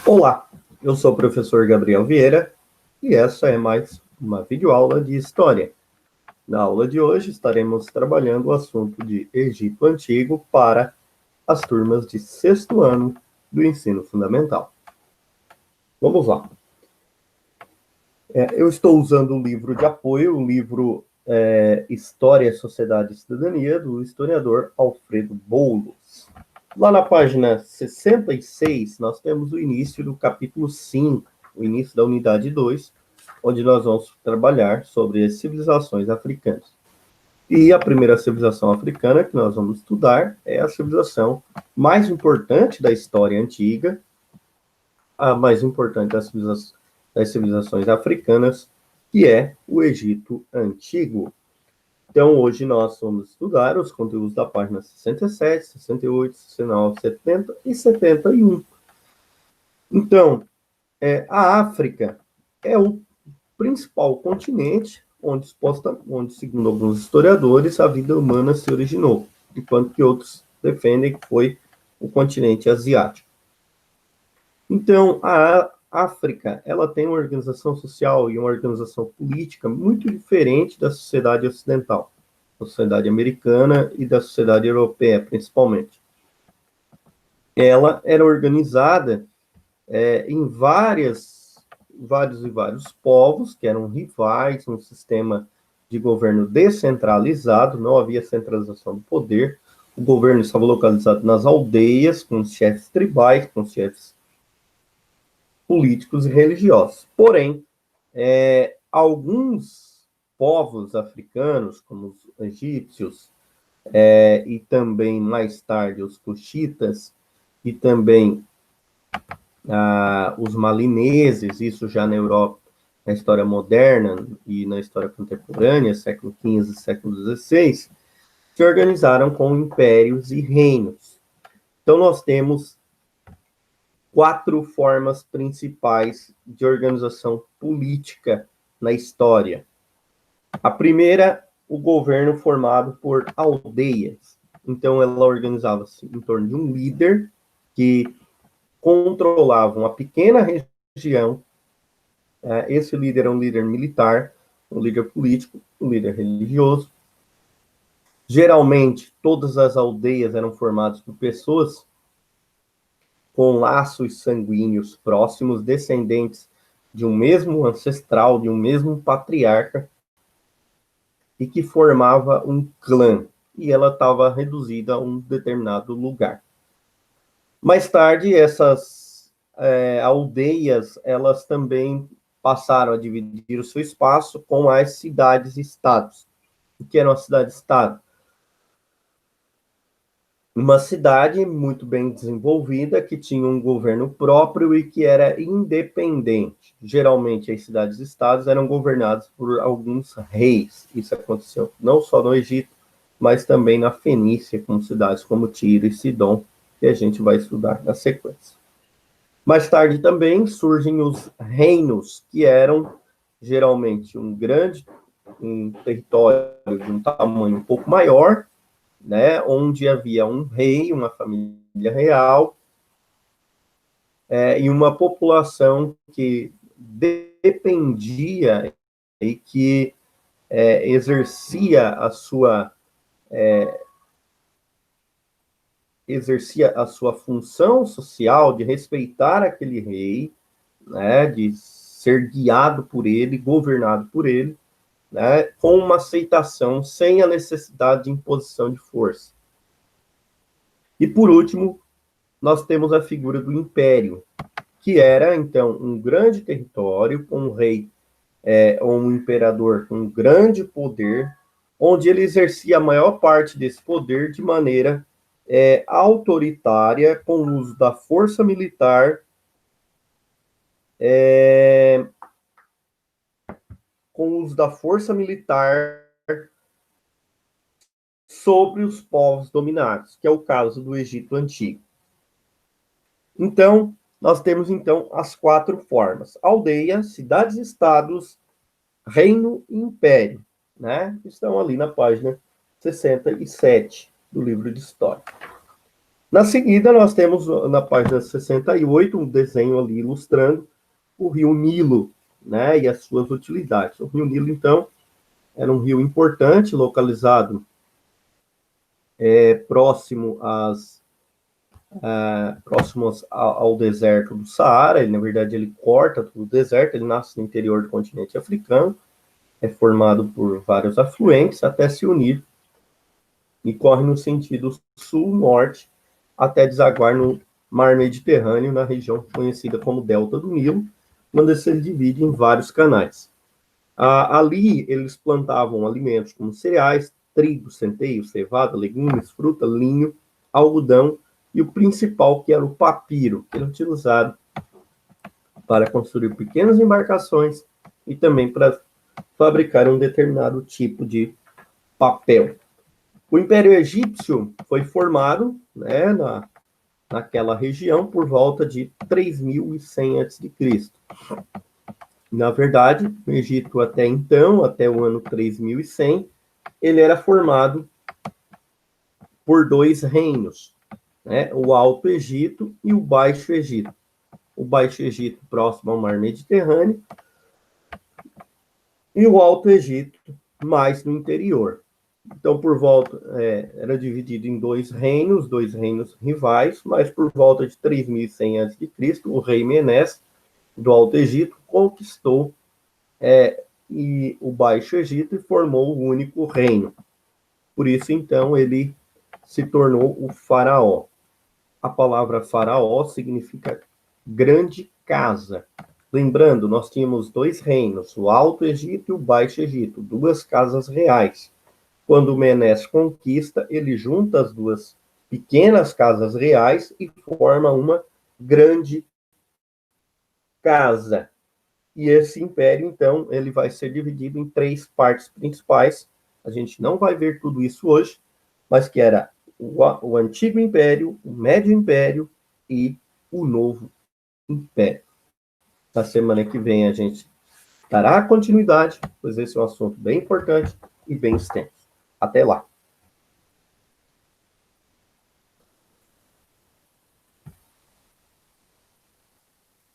Olá, eu sou o professor Gabriel Vieira e essa é mais uma videoaula de História. Na aula de hoje estaremos trabalhando o assunto de Egito Antigo para as turmas de sexto ano do ensino fundamental. Vamos lá. Eu estou usando o livro de apoio, o livro História, Sociedade e Cidadania, do historiador Alfredo Boulos. Lá na página 66, nós temos o início do capítulo 5, o início da unidade 2, onde nós vamos trabalhar sobre as civilizações africanas. E a primeira civilização africana que nós vamos estudar é a civilização mais importante da história antiga, a mais importante das civilizações africanas, que é o Egito Antigo. Então, hoje nós vamos estudar os conteúdos da página 67, 68, 69, 70 e 71. Então, a África é o principal continente onde, segundo alguns historiadores, a vida humana se originou, enquanto que outros defendem que foi o continente asiático. Então, a África, ela tem uma organização social e uma organização política muito diferente da sociedade ocidental, da sociedade americana e da sociedade europeia, principalmente. Ela era organizada em vários povos que eram rivais, um sistema de governo descentralizado, não havia centralização do poder, o governo estava localizado nas aldeias, com os chefes tribais, com os chefes políticos e religiosos. Porém, alguns povos africanos, como os egípcios, e também mais tarde os cuxitas, e também os malineses, isso já na Europa, na história moderna e na história contemporânea, século XV e século XVI, se organizaram com impérios e reinos. Então, nós temos 4 formas principais de organização política na história. A primeira, o governo formado por aldeias. Então, ela organizava-se em torno de um líder que controlava uma pequena região. Esse líder era um líder militar, um líder político, um líder religioso. Geralmente, todas as aldeias eram formadas por pessoas com laços sanguíneos próximos, descendentes de um mesmo ancestral, de um mesmo patriarca, e que formava um clã, e ela estava reduzida a um determinado lugar. Mais tarde, essas aldeias, elas também passaram a dividir o seu espaço com as cidades-estados. O que era uma cidade-estado? Uma cidade muito bem desenvolvida, que tinha um governo próprio e que era independente. Geralmente, as cidades-estados eram governadas por alguns reis. Isso aconteceu não só no Egito, mas também na Fenícia, com cidades como Tiro e Sidom, que a gente vai estudar na sequência. Mais tarde também surgem os reinos, que eram geralmente um território de um tamanho um pouco maior, né, onde havia um rei, uma família real, e uma população que dependia e que exercia a sua função social de respeitar aquele rei, né, de ser guiado por ele, governado por ele, né, com uma aceitação sem a necessidade de imposição de força. E, por último, nós temos a figura do império, que era, então, um grande território com um rei ou um imperador com um grande poder, onde ele exercia a maior parte desse poder de maneira autoritária, com o uso da força militar, sobre os povos dominados, que é o caso do Egito Antigo. Então, nós temos, então, as 4 formas: aldeia, cidades-estados, reino e império, né? Estão ali na página 67 do livro de História. Na seguida, nós temos na página 68 um desenho ali ilustrando o rio Nilo, né, e as suas utilidades. O rio Nilo, então, era um rio importante, localizado próximo ao deserto do Saara. Ele, na verdade, ele corta todo o deserto, ele nasce no interior do continente africano, é formado por vários afluentes até se unir e corre no sentido sul-norte até desaguar no mar Mediterrâneo, na região conhecida como Delta do Nilo, onde ele se divide em vários canais. Ali, eles plantavam alimentos como cereais, trigo, centeio, cevada, legumes, fruta, linho, algodão e o principal, que era o papiro, que era utilizado para construir pequenas embarcações e também para fabricar um determinado tipo de papel. O Império Egípcio foi formado, né, naquela região por volta de 3100 a.C. Na verdade, o Egito até então, até o ano 3100, ele era formado por dois reinos, né, o Alto Egito e o Baixo Egito. O Baixo Egito próximo ao mar Mediterrâneo e o Alto Egito mais no interior. Então, por volta, era dividido em dois reinos rivais, mas por volta de 3100 a.C., o rei Menes, do Alto Egito, conquistou e o Baixo Egito e formou o único reino. Por isso, então, ele se tornou o faraó. A palavra faraó significa grande casa. Lembrando, nós tínhamos dois reinos, o Alto Egito e o Baixo Egito, duas casas reais. Quando o Menes conquista, ele junta as duas pequenas casas reais e forma uma grande casa. E esse império, então, ele vai ser dividido em três partes principais. A gente não vai ver tudo isso hoje, mas que era o Antigo Império, o Médio Império e o Novo Império. Na semana que vem a gente dará continuidade, pois esse é um assunto bem importante e bem extenso. Até lá!